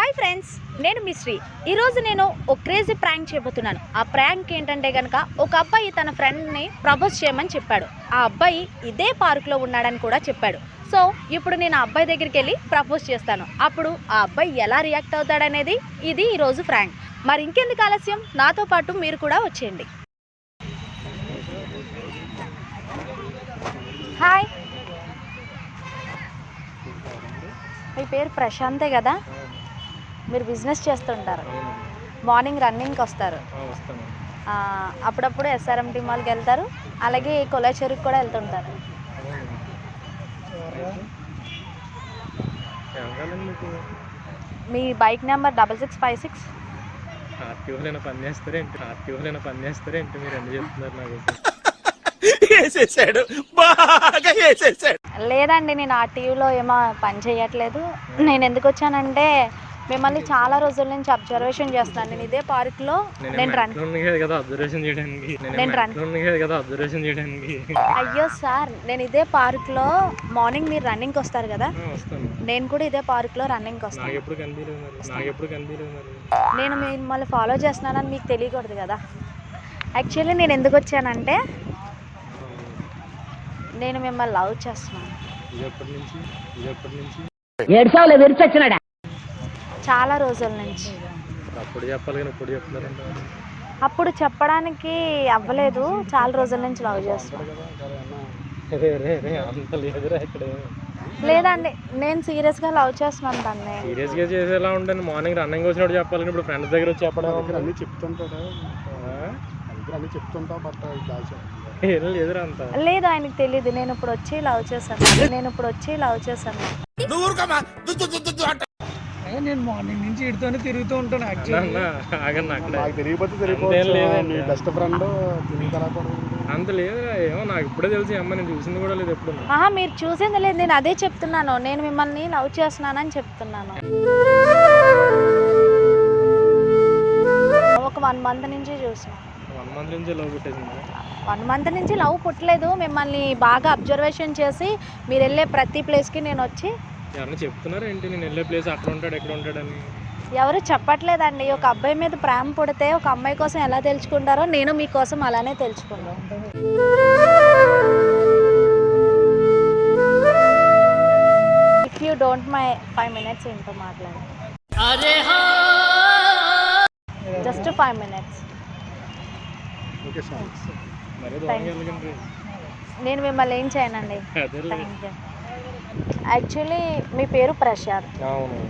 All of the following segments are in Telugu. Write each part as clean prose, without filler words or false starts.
హాయ్ ఫ్రెండ్స్, నేను మిశ్రీ. ఈరోజు నేను ఒక క్రేజీ ప్రాంక్ చేయబోతున్నాను. ఆ ప్రాంక్ ఏంటంటే కనుక ఒక అబ్బాయి తన ఫ్రెండ్ని ప్రపోజ్ చేయమని చెప్పాడు. ఆ అబ్బాయి ఇదే పార్క్లో ఉన్నాడని కూడా చెప్పాడు. సో ఇప్పుడు నేను ఆ అబ్బాయి దగ్గరికి వెళ్ళి ప్రపోజ్ చేస్తాను. అప్పుడు ఆ అబ్బాయి ఎలా రియాక్ట్ అవుతాడనేది ఇది ఈరోజు ప్రాంక్. మరి ఇంకెందుకు ఆలస్యం, నాతో పాటు మీరు కూడా వచ్చేయండి. హాయ్, మీ పేరు ప్రశాంతే కదా? మీరు బిజినెస్ చేస్తుంటారు, మార్నింగ్ రన్నింగ్కి వస్తారు, అప్పుడప్పుడు ఎస్ఆర్ఎంటీ మాల్కి వెళ్తారు, అలాగే కొలాచెరుకు కూడా వెళ్తుంటారు. మీ బైక్ నెంబర్ 6656. ఆర్టీఓలైనా పని చేస్తారేంటి మీరు ఎందుకు చెప్తున్నారు నాకు? లేదండి, నేను ఆ టీవీలో ఏమో పని చేయట్లేదు. నేను ఎందుకు వచ్చానంటే మిమ్మల్ని చాలా రోజుల నుంచి అబ్జర్వేషన్ చేస్తున్నాను. నేను ఇదే పార్క్లో అయ్యో సార్, నేను ఇదే పార్క్లో మార్నింగ్ మీరు రన్నింగ్కి వస్తారు కదా, నేను కూడా ఇదే పార్క్లో రన్నింగ్కి వస్తాను. నేను మిమ్మల్ని ఫాలో చేస్తున్నానని మీకు తెలియకూడదు కదా. యాక్చువల్లీ నేను ఎందుకు వచ్చానంటే నేను మిమ్మల్ని లవ్ చేస్తున్నాను. చాలా రోజుల నుంచి. అప్పుడు చెప్పడానికి అవ్వలేదు, చాలా రోజుల నుంచి లవ్ చేస్తున్నాను. లేదండి, నేను సీరియస్గా లవ్ చేస్తున్నాను దాన్ని. సీరియస్గా చేసేలా ఉంటుంది. మార్నింగ్ రన్నింగ్ వచ్చినప్పుడు చెప్పాలని ఇప్పుడు ఫ్రెండ్స్ దగ్గర వచ్చి చెప్పడం అన్ని చెప్తుంటాడు. లేదు, ఆయనకు తెలియదు. నేను ఇప్పుడు వచ్చి లవ్ చేశాను. నేను మార్నింగ్ నుంచి ఇడితోనే తిరుగుతూ ఉంటాను. అంత లేదు, ఏమో నాకు ఇప్పుడే తెలిసి అమ్మ, నేను చూసింది కూడా లేదు ఎప్పుడు. మీరు చూసింది లేదు, నేను అదే చెప్తున్నాను. నేను మిమ్మల్ని లవ్ చేస్తున్నానని చెప్తున్నాను. ఒక 1 మంత్ నుంచి చూసాను. 1 మంత్ నుంచి లవ్ పుట్టేసింది? 1 మంత్ నుంచి లవ్ పుట్టలేదు. మిమ్మల్ని బాగా అబ్జర్వేషన్ చేసి మీరు వెళ్ళే ప్రతి ప్లేస్కి నేను వచ్చి ఎవరైనా చెప్తున్నారా ఏంటి నేను వెళ్ళే ప్లేస్ అక్కడ ఉంటాడు ఎక్కడ ఉంటాడని? ఎవరు చెప్పట్లేదండి. ఒక అబ్బాయి మీద ప్రేమ పుడితే ఒక అమ్మాయి కోసం ఎలా తెలుసుకుంటారో నేను మీకోసం అలానే తెలుసుకున్నాను. If you don't my 5 minutes ఏంటో మాట్లాడండి, జస్ట్ 5 minutes. నేను మిమ్మల్ని ఏం చేయనండి. యాక్చువల్లీ మీ పేరు ప్రశాంత్,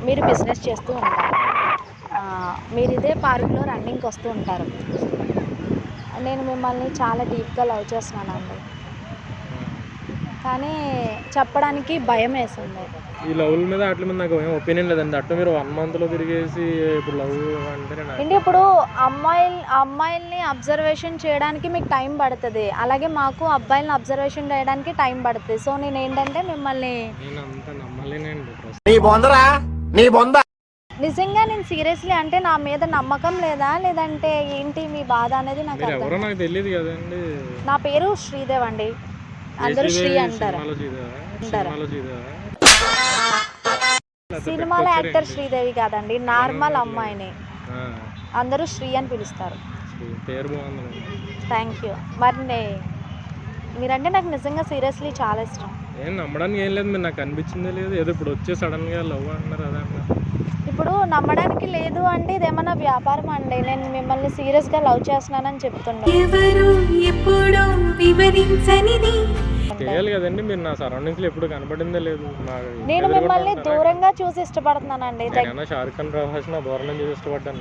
మీరు బిజినెస్ చేస్తూ ఉంటారు, మీరు ఇదే పార్క్లో రన్నింగ్కి వస్తూ ఉంటారు. నేను మిమ్మల్ని చాలా డీప్గా లవ్ చేస్తున్నానండి, కానీ చెప్పడానికి భయం వేసింది. ఈ లవ్ల మీద వాటి మీద నాకు ఏం ఒపీనియన్ లేదండి. అట్లా మీరు 1 మంత్లో తిరిగేసి ఇప్పుడు లవ్ అంటే ఇప్పుడు అమ్మాయిల్ని అబ్జర్వేషన్ చేయడానికి మీకు టైం పడుతుంది, అలాగే మాకు అబ్బాయిల్ని అబ్జర్వేషన్ చేయడానికి టైం పడుతుంది. సో నేను ఏంటంటే మిమ్మల్ని నిజంగా నేను సీరియస్లీ అంటే నా మీద నమ్మకం లేదా, లేదంటే ఏంటి మీ బాధ అనేది నాకు తెలియదు కదండి. నా పేరు శ్రీదేవ్ అండి, అందరూ శ్రీ అంటారు. సినిమాలో యాక్టర్ శ్రీదేవి కాదండి, నార్మల్ అమ్మాయిని అందరూ శ్రీ అని పిలుస్తారు. Thank you. మరి మీరంటే నాకు నిజంగా సీరియస్లీ చాలా ఇష్టం. ఏం నమ్మడానికి ఏం లేదు, మీరు నాకు అనిపించిందే లేదు. ఏదో ఇప్పుడు వచ్చే సడన్గా లవ్ అంటున్నారు అదే అన్నారు. ఇప్పుడు నమ్మడానికి లేదు అంటే ఇదేమన్నా వ్యాపారం అండి. నేను మిమ్మల్ని సీరియస్గా లవ్ చేస్తున్నానని చెప్తున్నాను. తెలియాలి కదండి, మీరు నా సరౌండింగ్స్ లో ఎప్పుడు కనబడిందే లేదు. నేను మిమ్మల్ని దూరంగా చూసి ఇష్టపడుతున్నానండి. షారుఖ్ ఖాన్ ప్రభాస్ నా దూరం నుంచి ఇష్టపడ్డాను.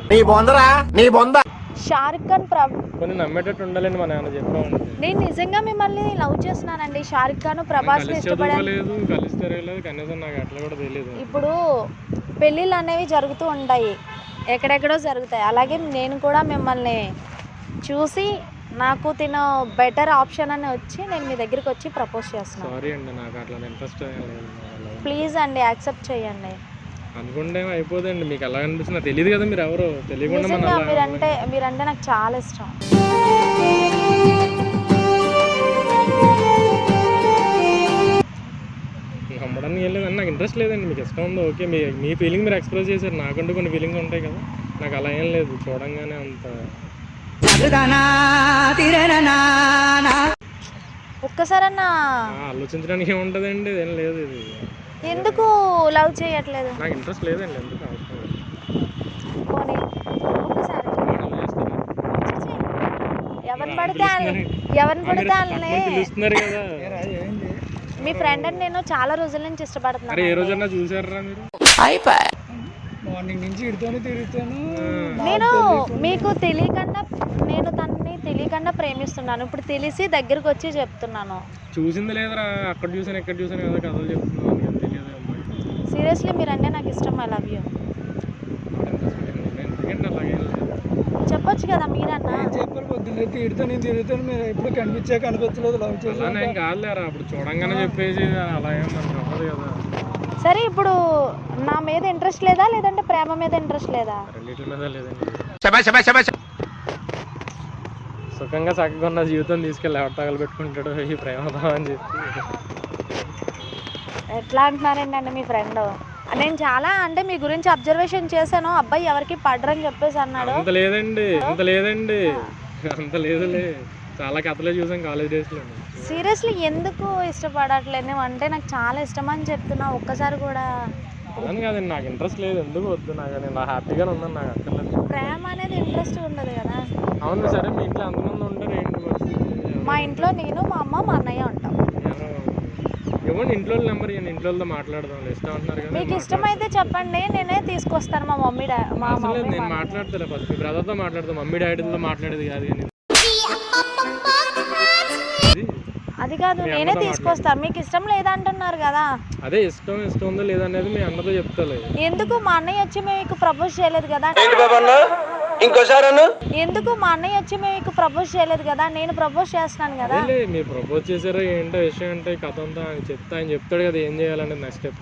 షారుఖ్ ఖాన్ కొన్ని నమ్మేటట్టు ఉండాలండి, మన ఏమైనా చెప్పామంటే. నేను నిజంగా మిమ్మల్ని లవ్ చేస్తున్నానండి. షారుఖ్ ఖాన్ ప్రభాస్ ఇష్టపడలేదు, కలిసి తిరగలేదు, కనీసం నాకు అట్లా కూడా తెలియదు. ఇప్పుడు పెళ్ళిళ్ళు అనేవి జరుగుతూ ఉంటాయి, ఎక్కడెక్కడో జరుగుతాయి. అలాగే నేను కూడా మిమ్మల్ని చూసి నాకు తిన బెటర్ ఆప్షన్ అని వచ్చి నేను మీ దగ్గరికి వచ్చి ప్రపోజ్ చేస్తున్నాను. సారీ అండి, నాకు అట్లా ఇంట్రెస్ట్ ప్లీజ్ అండి, యాక్సెప్ట్ చేయండి. అనుకుంటే అయిపోదండి, మీకు ఎలా అనిపిస్తుంది తెలియదు కదా, మీరు ఎవరు తెలియకుండా మీరంటే నాకు చాలా ఇష్టం. నమ్మడానికి ఏం లేదండి, నాకు ఇంట్రెస్ట్ లేదండి. మీకు ఇష్టం ఉందో ఓకే, మీ ఫీలింగ్ మీరు ఎక్స్ప్రెస్ చేశారు. నాకంటూ కొన్ని ఫీలింగ్స్ ఉంటాయి కదా, నాకు అలా ఏం లేదు. చూడంగానే అంత ఒక్కసారన్నా ఆలోచించడానికి ఏముంటుందండి, ఏం లేదు. ఇది ఎందుకు లవ్ చేయట్లేదు? నాకు ఇంట్రెస్ట్ లేదండి, ఎందుకు అవసరం లేదు. పోనీ ఒక్కసారి మోడల్ చేస్తాను. చిచి, ఎవరిని పడితే వాళ్ళని పిలుస్తున్నారు కదా. ఏంది మీ ఫ్రెండ్ అని నేను చాలా రోజుల నుంచి అరే ఇష్టపడుతున్నాను. ఏ రోజన్నా చూసారా మీరు? మార్నింగ్ నుంచి ఇడితోనే తిరుగుతాను. నేను మీకు తెలియకుండా నేను తనని తెలియకుండా ప్రేమిస్తున్నాను. ఇప్పుడు తెలిసి దగ్గరకు వచ్చి చెప్తున్నాను. చూసింది లేదురా, అక్కడ చూసాను ఇక్కడ చూసాను కదా కథలు చెప్తున్నాను, నీకు తెలియదు అమ్మాయి. సీరియస్లీ మీరంటే నాకు ఇష్టం. I love you. ఎందుకంటే అలాగేం లేదు. చెప్పొచ్చు కదా మీరన్నా. చెప్పాలి పొద్దున్న తిడుతూ నేను తిరుగుతాను. మీరు ఎప్పుడు కనిపించలేదు లవ్ చేసి. అలానే ఏం కాదులేరా, అప్పుడు చూడంగానే చెప్పేసి అలా ఏం మనకు అవ్వదు కదా. సరే ఇప్పుడు నా మీద ఇంట్రెస్ట్ లేదా లేదంటే ప్రేమ మీద ఇంట్రెస్ట్ లేదా? రెండింటి మీద లేదండి. సుఖంగా చక్కగా ఉన్న జీవితం తీసుకెళ్ళి ఎవరు తగలబెట్టుకుంటాడు ఈ ప్రేమతో అని చెప్పి. ఎట్లా అంటున్నారండి మీ ఫ్రెండ్? నేను చాలా అంటే మీ గురించి అబ్జర్వేషన్ చేశాను. అబ్బాయి ఎవరికి పడరని చెప్పేసి అన్నాడు. అంత లేదండి అంత లేదులే, చాలా కథలే చూసాం కాలేజ్ డేస్లో. సీరియస్లీ ఎందుకు ఇష్టపడట్లేదు? అంటే నాకు చాలా ఇష్టం అని చెప్తున్నా. ఒక్కసారి కూడా అలాని కాదండి, నాకు ఇంట్రెస్ట్ లేదు, ఎందుకు వద్దు. నేను హ్యాపీగానే ఉన్నాను, నాకు అక్కర్లేదు. ప్రేమ అనేది ఇంట్రెస్ట్ ఉండదు కదా. అవును సరే, మీ ఇంట్లో ఎంతమంది ఉంటారు ఏంటి పరిస్థితి? మా ఇంట్లో నేను మా అమ్మ మా అన్నయ్య ఉంటాం. ఇవ్వండి ఇంట్లో నెంబర్, ఇవ్వండి, ఇంట్లో మాట్లాడదాం. ఇష్టం అంటున్నారు కదా. మీకు ఇష్టమైతే చెప్పండి, నేనే తీసుకొస్తాను. మా మమ్మీ నేను మాట్లాడతాను ఫస్ట్, మీ బ్రదర్తో మాట్లాడతాను, మమ్మీ డాడీతో మాట్లాడేది కాదు. కానీ అది కాదు, నేనే తీసుకొస్తాను. మీకు ఇష్టం లేదంటున్నారు కదా. అదే ఇష్టం ఉందో లేదనేది మీ అన్నతో చెప్తాలే. ఎందుకు మా అన్నయ్య వచ్చి మీకు ప్రపోజ్ చేయలేదు కదా? ఎందుకు మా అన్నయ్య వచ్చి మీకు ప్రపోజ్ చేయలేదు కదా? నేను ప్రపోజ్ చేస్తున్నాను కదా. మీరు ప్రపోజ్ చేశారో ఏంటో విషయం అంటే కథ అంతా ఆయన చెప్తాడు కదా ఏం చేయాలనేది నెక్స్ట్ స్టెప్.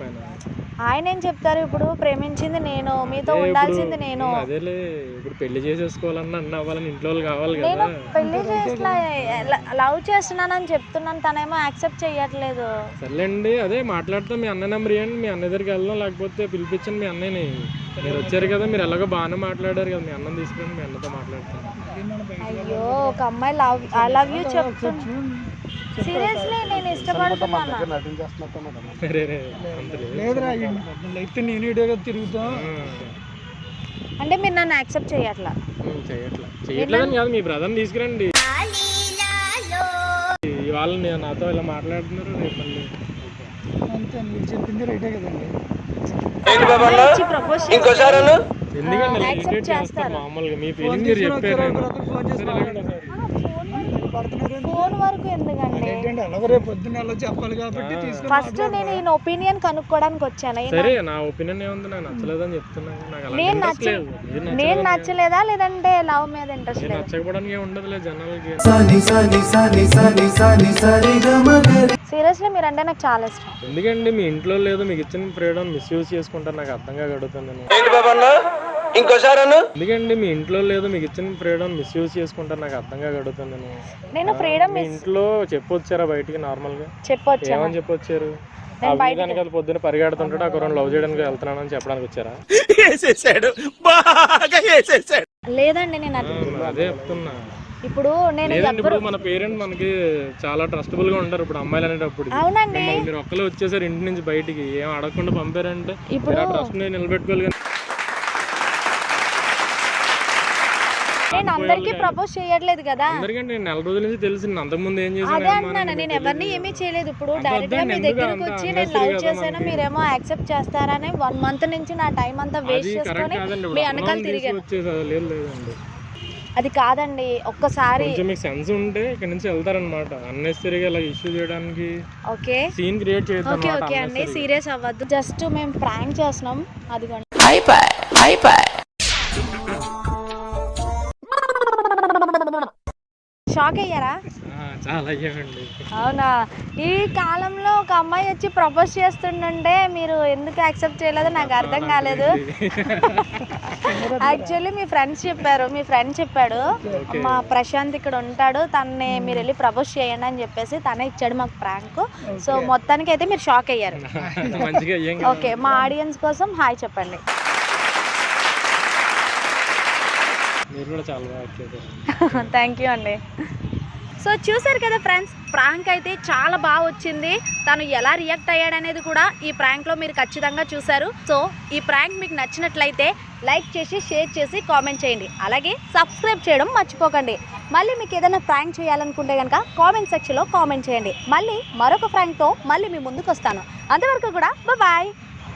ఆయన ఏం చెప్తారు? ఇప్పుడు ప్రేమించింది నేను, మీతో ఉండాల్సింది నేను. అదేలే, ఇప్పుడు పెళ్లి చేసేసుకోవాలన్నా అన్న అవ్వాలని ఇంట్లో వాళ్ళు కావాలి నేను కదా. పెళ్లి చేసి లవ్ చేస్తున్నానని చెప్తున్నాను, తనేమో యాక్సెప్ట్ చేయట్లేదు. సర్లేండి, అదే మాట్లాడతాం. మీ అన్న నెంబర్ ఇవ్వండి, మీ అన్న దగ్గరికి వెళ్దాం, లేకపోతే పిలిపించండి మీ అన్నయ్యని. మీరు వచ్చారు కదా, మీరు ఎలాగో బాగానే మాట్లాడారు కదా, మీ అన్నని తీసుకుని మీ అన్నతో మాట్లాడతాను. అయ్యో, ఒక అమ్మాయి ఐ లవ్ యూ చెప్తుంది. సీరియస్లీ నేను ఇష్టపడుతున్నాను. లేదురా అయితే నేను వీడియోగా తిరుగుతాం. అంటే మీరు నన్ను యాక్సెప్ట్ చేయట్లా? చేయట్లేదని కాదు, మీ బ్రదర్ని తీసుకురండి. ఇవాళ నాతో ఇలా మాట్లాడుతున్నారు, రేపు మళ్ళీ అంతే మీరు చెప్పింది రైటే కదండి. ఎందుకంటే ఇరిటేట్ చేస్తారు మామూలుగా. మీ ఫీలింగ్ మీరు చెప్పారు. ఫోన్ వరకు ఎందుకండి? రేపు పొద్దున్న అలా చెప్పాలి కాబట్టి ఫస్ట్ నేను ఈ ఒపీనియన్ కనుక్కోవడానికి వచ్చాను. సరే, నా ఒపీనియన్ ఏముంది, నాకు నచ్చలేదని చెప్తున్నాను. నేను నచ్చలేదా లేదంటే లవ్ మీద ఇంట్రెస్ట్ లేదు? నచ్చకపోవడానికి ఉండదులే జనాలకి. సీరియస్లీ మీరంటే నాకు చాలా ఇష్టం. ఎందుకండి మీ ఇంట్లో లేదు, మీకు ఇచ్చిన ఫ్రీడమ్ మిస్యూజ్ చేసుకుంటారు, నాకు అర్థం కాగడుతుంది. ఎందుకండి మీ ఇంట్లో లేదు, మీకు ఇచ్చిన ఫ్రీడమ్ మిస్యూజ్ చేసుకుంటారు, నాకు అర్థం కాగడుతుంది. నేను ఫ్రీడమ్ మీ ఇంట్లో చెప్పొచ్చారా బయటికి నార్మల్ గా? చెప్పొచ్చు. ఏమని చెప్పొచ్చారు? దానికి పొద్దున్న పరిగెడుతుంటాడు, అక్కడ లవ్ చేయడానికి వెళ్తున్నాను అని చెప్పడానికి వచ్చారా? లేదండి, నేను అదే చెప్తున్నా. ఇప్పుడు ఇప్పుడు మన పేరెంట్ మనకి చాలా ట్రస్టబుల్ గా ఉంటారు. ఇప్పుడు అమ్మాయిలు అనేటప్పుడు అవునండి, మీరు ఒక్కలే వచ్చేసారు ఇంటి నుంచి బయటికి, ఏం అడగకుండా పంపారంటే ఇప్పుడు ట్రస్ట్ నిలబెట్టుకోవాలి. నేను అందరికి ప్రపోజ్ చేయట్లేదు కదా. అందరికంటే నేను నెల రోజుల నుంచి తెలిసి అంతకుముందు ఏం చేశాను అదే అంటున్నాను, నేను ఎవరిని ఏమీ చేయలేదు. ఇప్పుడు డైరెక్ట్ గా మీ దగ్గరకు వచ్చి నేను లవ్ చేశాను, మీరేమో యాక్సెప్ట్ చేస్తారని 1 మంత్ నుంచి నా టైం అంతా వేస్ట్ చేసుకొని మీ వెనకాల తిరిగాను. అది కాదండి, ఒక్కసారి మీకు సెన్స్ ఉంటే ఇక్కడ నుంచి వెళ్తారనమాట. అన్నెసరీగా ఇలా ఇష్యూ చేయడానికి ఓకే సీన్ క్రియేట్ చేద్దాం. ఓకే అండి, సీరియస్ అవ్వద్దు. జస్ట్ మేము ప్రాంక్ చేస్తున్నాం. అదిగోండి షాక్ అయ్యారా? చాలా అయ్యామండి. అవునా? ఈ కాలంలో ఒక అమ్మాయి వచ్చి ప్రపోజ్ చేస్తుండే మీరు ఎందుకు యాక్సెప్ట్ చేయలేదో నాకు అర్థం కాలేదు. యాక్చువల్లీ మీ ఫ్రెండ్ చెప్పాడు మా ప్రశాంత్ ఇక్కడ ఉంటాడు, తనని మీరు వెళ్ళి ప్రపోజ్ చేయండి అని చెప్పేసి తనే ఇచ్చాడు మాకు ప్రాంక్. సో మొత్తానికి అయితే మీరు షాక్ అయ్యారు. మంచిగా అయ్యాం. ఓకే, మా ఆడియన్స్ కోసం హాయ్ చెప్పండి. మీరు కూడా చాలా బాగా వచ్చేసారు. థ్యాంక్ యూ అండి. సో చూసారు కదా ఫ్రెండ్స్, ప్రాంక్ అయితే చాలా బాగా వచ్చింది. తను ఎలా రియాక్ట్ అయ్యాడనేది కూడా ఈ ప్రాంక్లో మీరు ఖచ్చితంగా చూసారు. సో ఈ ప్రాంక్ మీకు నచ్చినట్లయితే లైక్ చేసి షేర్ చేసి కామెంట్ చేయండి. అలాగే సబ్స్క్రైబ్ చేయడం మర్చిపోకండి. మళ్ళీ మీకు ఏదైనా ప్రాంక్ చేయాలనుకుంటే కనుక కామెంట్ సెక్షన్లో కామెంట్ చేయండి. మళ్ళీ మరొక ప్రాంక్తో మళ్ళీ మీ ముందుకు వస్తాను. అంతవరకు కూడా బాయ్.